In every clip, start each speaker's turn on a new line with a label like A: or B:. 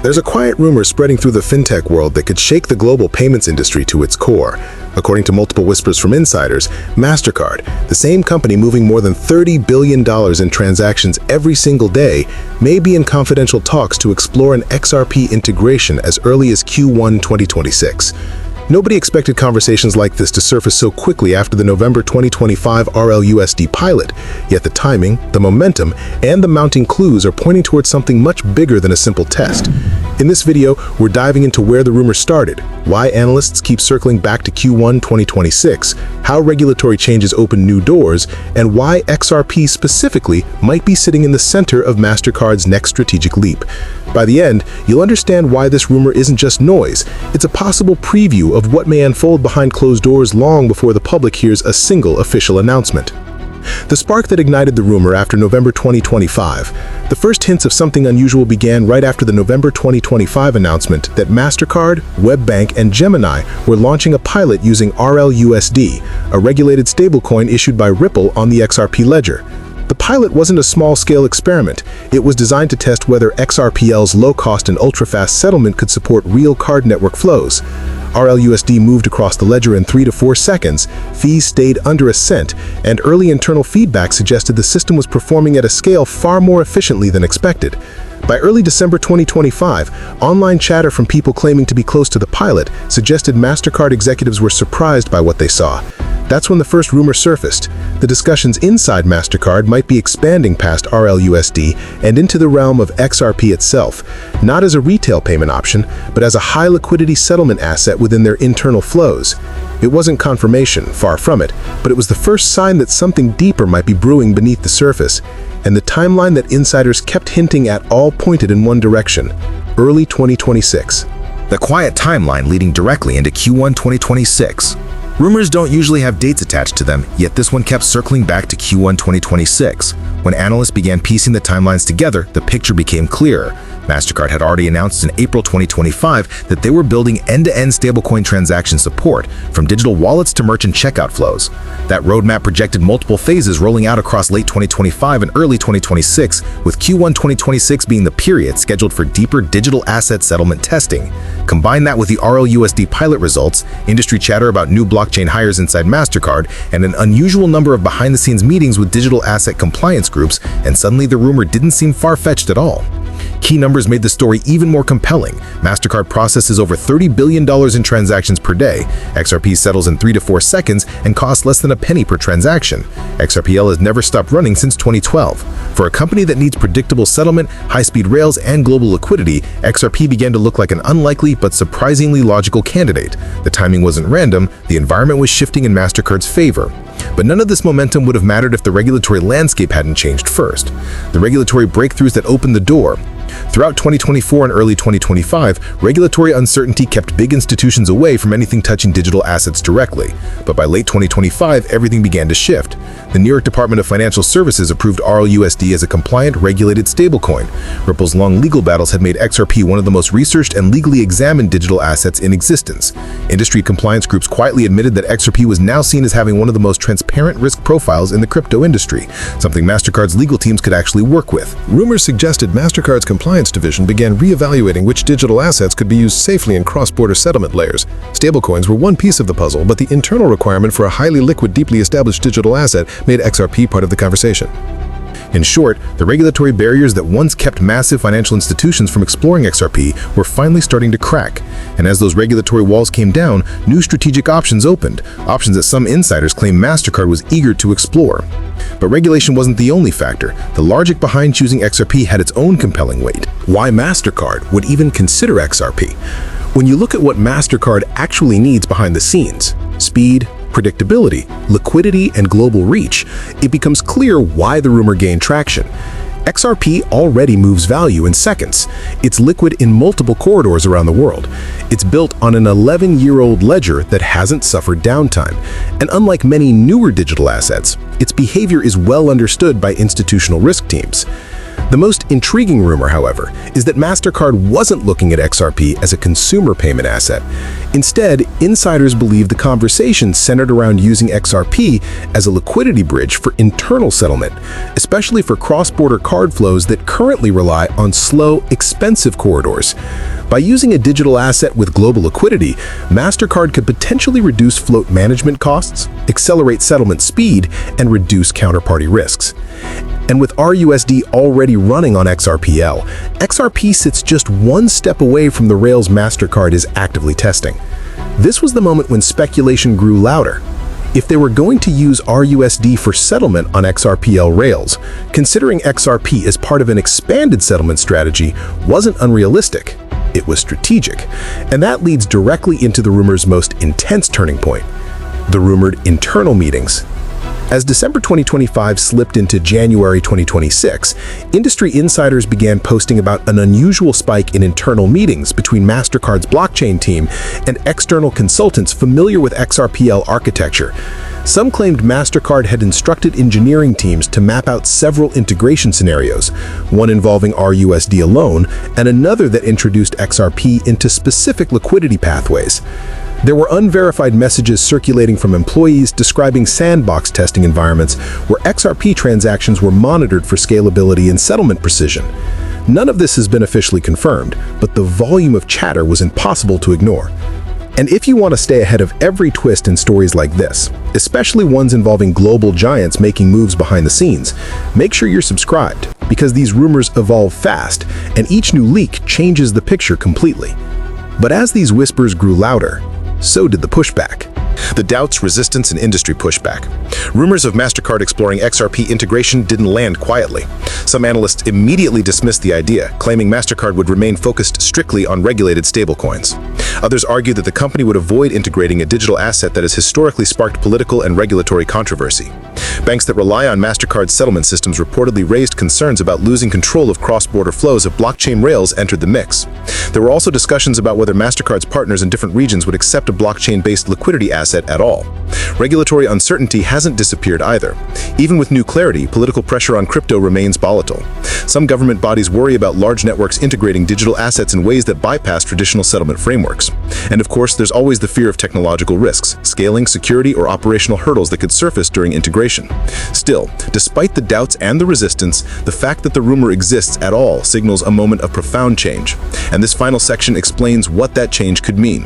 A: There's a quiet rumor spreading through the fintech world that could shake the global payments industry to its core. According to multiple whispers from insiders, Mastercard, the same company moving more than $30 billion in transactions every single day, may be in confidential talks to explore an XRP integration as early as Q1 2026. Nobody expected conversations like this to surface so quickly after the November 2025 RLUSD pilot, yet the timing, the momentum, and the mounting clues are pointing towards something much bigger than a simple test. In this video, we're diving into where the rumor started, why analysts keep circling back to Q1 2026, how regulatory changes open new doors, and why XRP specifically might be sitting in the center of Mastercard's next strategic leap. By the end, you'll understand why this rumor isn't just noise. It's a possible preview of what may unfold behind closed doors long before the public hears a single official announcement. The spark that ignited the rumor after November 2025. The first hints of something unusual began right after the November 2025 announcement that Mastercard, WebBank, and Gemini were launching a pilot using RLUSD, a regulated stablecoin issued by Ripple on the XRP Ledger. The pilot wasn't a small-scale experiment. It was designed to test whether XRPL's low-cost and ultra-fast settlement could support real card network flows. RLUSD moved across the ledger in 3 to 4 seconds, fees stayed under a cent, and early internal feedback suggested the system was performing at a scale far more efficiently than expected. By early December 2025, online chatter from people claiming to be close to the pilot suggested Mastercard executives were surprised by what they saw. That's when the first rumor surfaced. The discussions inside Mastercard might be expanding past RLUSD and into the realm of XRP itself, not as a retail payment option, but as a high-liquidity settlement asset within their internal flows. It wasn't confirmation, far from it, but it was the first sign that something deeper might be brewing beneath the surface, and the timeline that insiders kept hinting at all pointed in one direction: early 2026.
B: The quiet timeline leading directly into Q1 2026. Rumors don't usually have dates attached to them, yet this one kept circling back to Q1 2026. When analysts began piecing the timelines together, the picture became clearer. Mastercard had already announced in April 2025 that they were building end-to-end stablecoin transaction support, from digital wallets to merchant checkout flows. That roadmap projected multiple phases rolling out across late 2025 and early 2026, with Q1 2026 being the period scheduled for deeper digital asset settlement testing. Combine that with the RLUSD pilot results, industry chatter about new blockchain hires inside Mastercard, and an unusual number of behind-the-scenes meetings with digital asset compliance groups, and suddenly the rumor didn't seem far-fetched at all. Key numbers made the story even more compelling. Mastercard processes over $30 billion in transactions per day. XRP settles in 3 to 4 seconds and costs less than a penny per transaction. XRPL has never stopped running since 2012. For a company that needs predictable settlement, high-speed rails, and global liquidity, XRP began to look like an unlikely but surprisingly logical candidate. The timing wasn't random, the environment was shifting in Mastercard's favor. But none of this momentum would have mattered if the regulatory landscape hadn't changed first. The regulatory breakthroughs that opened the door. Throughout 2024 and early 2025, regulatory uncertainty kept big institutions away from anything touching digital assets directly. But by late 2025, everything began to shift. The New York Department of Financial Services approved RLUSD as a compliant, regulated stablecoin. Ripple's long legal battles had made XRP one of the most researched and legally examined digital assets in existence. Industry compliance groups quietly admitted that XRP was now seen as having one of the most transparent risk profiles in the crypto industry, something Mastercard's legal teams could actually work with.
C: Rumors suggested Mastercard's compliance division began re-evaluating which digital assets could be used safely in cross-border settlement layers. Stablecoins were one piece of the puzzle, but the internal requirement for a highly liquid, deeply established digital asset made XRP part of the conversation.
A: In short, the regulatory barriers that once kept massive financial institutions from exploring XRP were finally starting to crack. And as those regulatory walls came down, new strategic options opened, options that some insiders claim Mastercard was eager to explore. But regulation wasn't the only factor. The logic behind choosing XRP had its own compelling weight. Why Mastercard would even consider XRP? When you look at what Mastercard actually needs behind the scenes, speed, predictability, liquidity, and global reach, it becomes clear why the rumor gained traction. XRP already moves value in seconds. It's liquid in multiple corridors around the world. It's built on an 11-year-old ledger that hasn't suffered downtime. And unlike many newer digital assets, its behavior is well understood by institutional risk teams. The most intriguing rumor, however, is that Mastercard wasn't looking at XRP as a consumer payment asset. Instead, insiders believe the conversation centered around using XRP as a liquidity bridge for internal settlement, especially for cross-border card flows that currently rely on slow, expensive corridors. By using a digital asset with global liquidity, Mastercard could potentially reduce float management costs, accelerate settlement speed, and reduce counterparty risks. And with RUSD already running on XRPL, XRP sits just one step away from the rails Mastercard is actively testing. This was the moment when speculation grew louder. If they were going to use RUSD for settlement on XRPL rails, considering XRP as part of an expanded settlement strategy wasn't unrealistic. It was strategic. And that leads directly into the rumor's most intense turning point, the rumored internal meetings. As December 2025 slipped into January 2026, industry insiders began posting about an unusual spike in internal meetings between Mastercard's blockchain team and external consultants familiar with XRPL architecture. Some claimed Mastercard had instructed engineering teams to map out several integration scenarios, one involving RUSD alone and another that introduced XRP into specific liquidity pathways. There were unverified messages circulating from employees describing sandbox testing environments where XRP transactions were monitored for scalability and settlement precision. None of this has been officially confirmed, but the volume of chatter was impossible to ignore. And if you want to stay ahead of every twist in stories like this, especially ones involving global giants making moves behind the scenes, make sure you're subscribed, because these rumors evolve fast, and each new leak changes the picture completely. But as these whispers grew louder, so did the pushback. The doubts, resistance, and industry pushback. Rumors of Mastercard exploring XRP integration didn't land quietly. Some analysts immediately dismissed the idea, claiming Mastercard would remain focused strictly on regulated stablecoins. Others argued that the company would avoid integrating a digital asset that has historically sparked political and regulatory controversy. Banks that rely on Mastercard's settlement systems reportedly raised concerns about losing control of cross-border flows if blockchain rails entered the mix. There were also discussions about whether Mastercard's partners in different regions would accept a blockchain-based liquidity asset at all. Regulatory uncertainty hasn't disappeared either. Even with new clarity, political pressure on crypto remains volatile. Some government bodies worry about large networks integrating digital assets in ways that bypass traditional settlement frameworks. And of course, there's always the fear of technological risks, scaling, security, or operational hurdles that could surface during integration. Still, despite the doubts and the resistance, the fact that the rumor exists at all signals a moment of profound change. And this final section explains what that change could mean,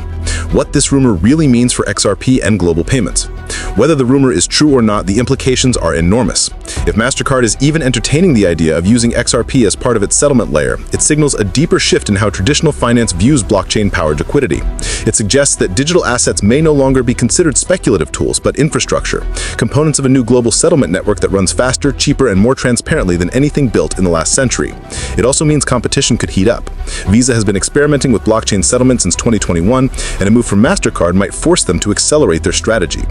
A: what this rumor really means for XRP and global payments. Whether the rumor is true or not, the implications are enormous. If Mastercard is even entertaining the idea of using XRP as part of its settlement layer, it signals a deeper shift in how traditional finance views blockchain-powered liquidity. It suggests that digital assets may no longer be considered speculative tools, but infrastructure, components of a new global settlement network that runs faster, cheaper, and more transparently than anything built in the last century. It also means competition could heat up. Visa has been experimenting with blockchain settlement since 2021, and a move from Mastercard might force them to accelerate their strategy.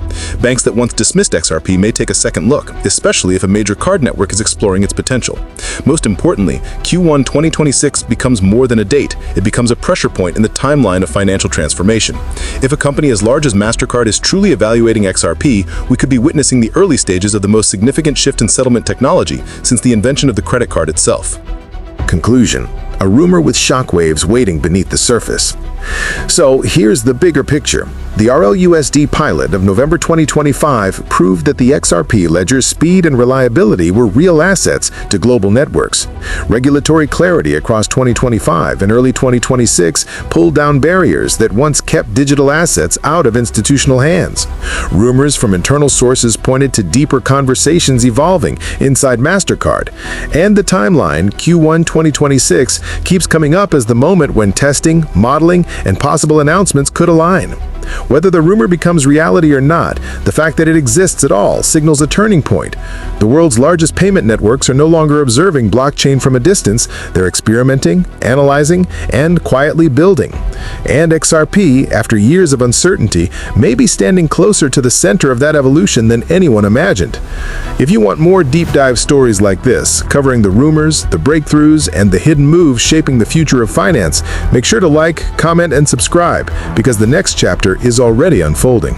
A: Banks that once dismissed XRP may take a second look, especially if a major card network is exploring its potential. Most importantly, Q1 2026 becomes more than a date. It becomes a pressure point in the timeline of financial transformation. If a company as large as Mastercard is truly evaluating XRP, we could be witnessing the early stages of the most significant shift in settlement technology since the invention of the credit card itself.
B: Conclusion: a rumor with shockwaves waiting beneath the surface. So here's the bigger picture. The RLUSD pilot of November 2025 proved that the XRP Ledger's speed and reliability were real assets to global networks. Regulatory clarity across 2025 and early 2026 pulled down barriers that once kept digital assets out of institutional hands. Rumors from internal sources pointed to deeper conversations evolving inside Mastercard. And the timeline, Q1 2026, keeps coming up as the moment when testing, modeling, and possible announcements could align. Whether the rumor becomes reality or not, the fact that it exists at all signals a turning point. The world's largest payment networks are no longer observing blockchain from a distance. They're experimenting, analyzing, and quietly building. And XRP, after years of uncertainty, may be standing closer to the center of that evolution than anyone imagined. If you want more deep dive stories like this, covering the rumors, the breakthroughs, and the hidden moves shaping the future of finance, make sure to like, comment, and subscribe, because the next chapter is already unfolding.